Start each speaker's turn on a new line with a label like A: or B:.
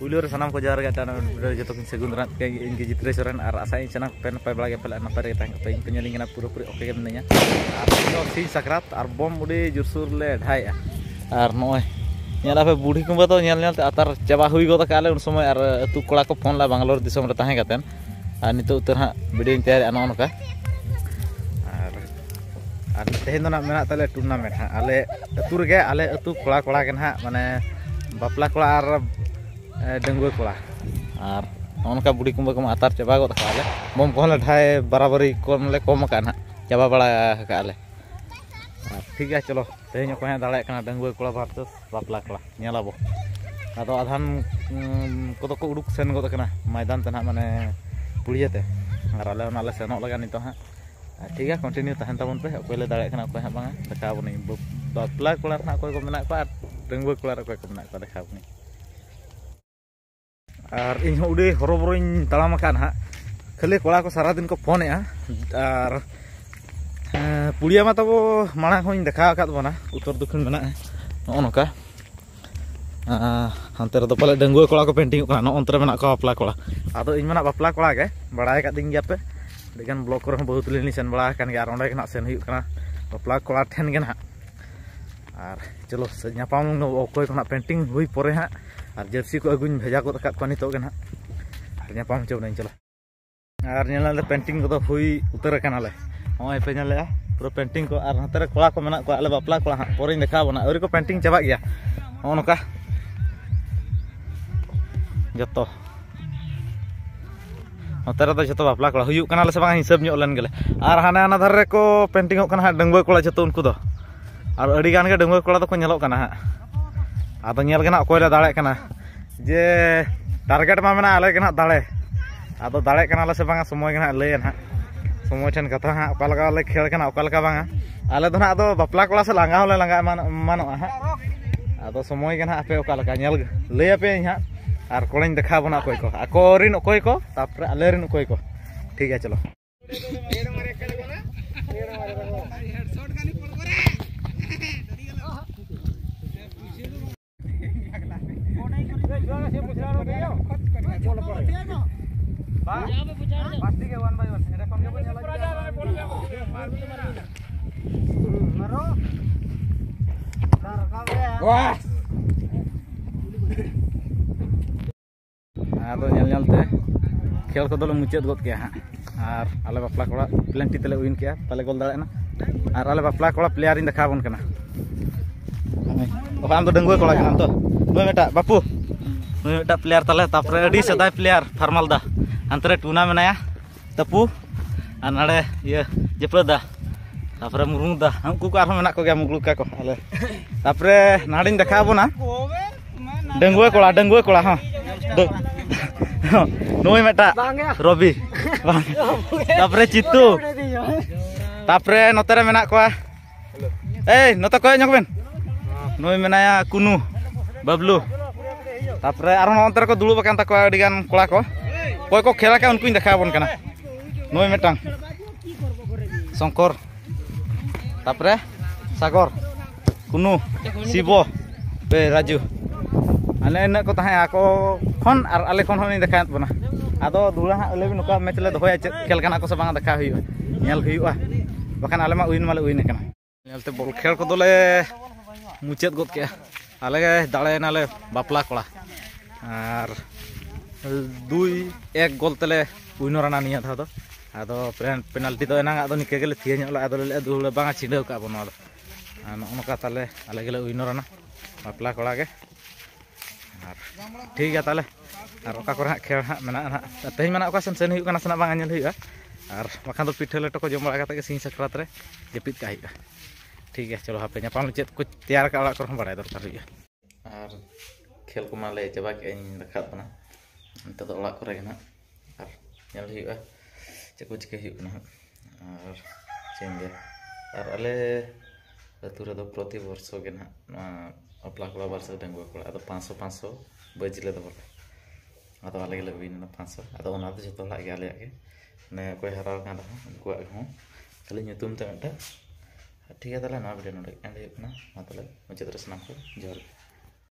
A: Pulir sanam ko jar ga tan joto kin segun rat ke ingi jitre soran ar asai chana pen pai bala ge pala napare tang pe penyeling na pura pura oke gemnya ar no si sakrat ar bom udi jursur le dhai ar noy nyala pe budi kumba to nyal nyal te atar chaba hui go ta kale un somoy ar atu kola ko phone la Bangalore disom re tahe gaten ar nitu utar ha video in tayar ano ka ar tehen do na mena tale tournament ha ale atu rege ale atu kola kola gen ha mane bapla kola ar dengwe kola ar onka budi kumba kom atar chaba go takale bom ko le dhai barabari kom le kom ka na chaba bala ka ale ठीक है चलो तेज को दाड़े डंगुआ कोड़ा versus बापला कोड़ा नेलाबो आदो आधान को उड़ूक सेन गद मैदान ते माने पुड़ियाते और आले उनाले सेनोग लगा नितो हाँ ठीक है कंटिन्यू तहन तबन पे अकोय दाड़े अकोय हाँ बांगा देखा बनी बापला कोड़ा अकोय को मेना को डंगुआ कोड़ा अकोय को मेना को देखा बनी और इन उड़ी हरोबरों तड़ाम हाँ खाली कोड़ा को सारा दिन को फोन और पुड़िया मा तब माड़ा को देखा बना उत्तर दक्षिण में नौका हानते पाले डंगुआ कोड़ा को पेंटिंग नौते में बापला कोड़ा आदो इन मेना बापला कोड़ा के बड़ा दिन गया पे अड़ीगान ब्लॉक को बहुत लिनी सेन बड़ा और सेन बापला कोड़ा ठेन के ना और चलो नापाम अकोय को पेंटिंग हुई परे हाँ और जर्सी को अगुन भेजा को नित ना नापाम चौना चलो और पेंटिंग को हुई उतर नॉय पे पूरा पेंटिंग को और हाथ कोड़ा को मेना को आले बापला कोड़ा हाँ पर देखा बना अरी को पेंटिंग चाबा गया नौका जो नोते जो बापला कोड़ा हुई से हिसाब लेन गले और हाने आना धारे को पेंटिंग डंगुआ कोड़ा जो उनको और अड़ीगान के डंगुआ कोड़ा को हाँ आदो अकोय दाड़े जे टारगेट मा मेना आले के दाड़े आदो दाड़े से समय लय ना समय ठेन कथा हाँ अकाले खेल बांगा आले दो ना बापला कोड़ा से लांगा होले लांगा मानोगा हाँ आदो समय के आपे अकालेका लय पे हाँ और कोड़ाई देखा बना अकोय को अकोरिन अकोय को तापर आलेरिन अकोय को ठीक है चलो खेल को मुचाद गद के हाँ और आले बापला कोड़ा प्लेंटी तेले विन के ताले गोल दाड़ेना और आले बापला कोड़ा प्लेयर इन देखा बन आम तो डंगुआ कोड़ा तो नुई मेटा बापू नुई मेटा प्लेयर ताले तापर अड़ी सदाय प्लेयर फार्मल दा अंतरे टूना मेनाया तपू और नाड़े ये जेपड़ा दा तापर मुर्मू दा उनको को आरो मेना को गया मुगलुका को आले तापर नाड़ी देखा बना डंगुआ कोड़ा हाँ नुई मेटा रवि तापर चित्तू तापर नोते मेना को ए नोते को नकबेन नुई मेनाया कुनू बबलू तापर नोते को दुड़ूब अड़ीगान कोड़ा को कोई को खेला के उनको देखा बन नुई मेटांग शंकर तापर सागर कुनू शिवो पे राजू आले इन को तहे आको खन और आले खन होनी देखा बना आदो दुड़ा हाँ अले नुका मैच ले दोया खेल को से बांग देखा हुआ बखान आले मा उइन माले उइन नेलते बॉल खेल को दोले मुचाद गद के आले दाड़ेनाले बापला कोड़ा और 2-1 गोल तेले उइनराना निया था आदो पेनाल्टी तो एना आदो निके गेले थिया ला आदो ले दुले बांगा छिंडा का बनो नोका ताले आले गेले उइनराना बापला कोड़ा के और ठीक है ताले और ओका को खेल हाँ मेना ना तेज मेना ओका सेन हुई सेना बांगा नेल हुई और बाखान तो पिठा लेटो को जम बड़ा के सिंह सकरात रे जपित का हुई ठीक है चलो हापे नापाम चेत को तैयार का अड़ा को बड़ा दरकार हुई और खेल को माले चाबा के देखा बना अंत तो अड़ा को ना और नेल हुई चे को चिके हुई और चेंगे और आले अतु रे प्रति वर्ष के ना बापला कोड़ा वर्ष डंगुआ कोड़ा आदो 500 बजले दो आदो आले गेले विन 500 आदो ओना तो जतो लागे आले के ने कोई हराव का उनको हो खाली nyutum ते ठीक है ताले ना वीडियो नोडे एंड हुई ना मतलब मुझे तरह से नाम को जोर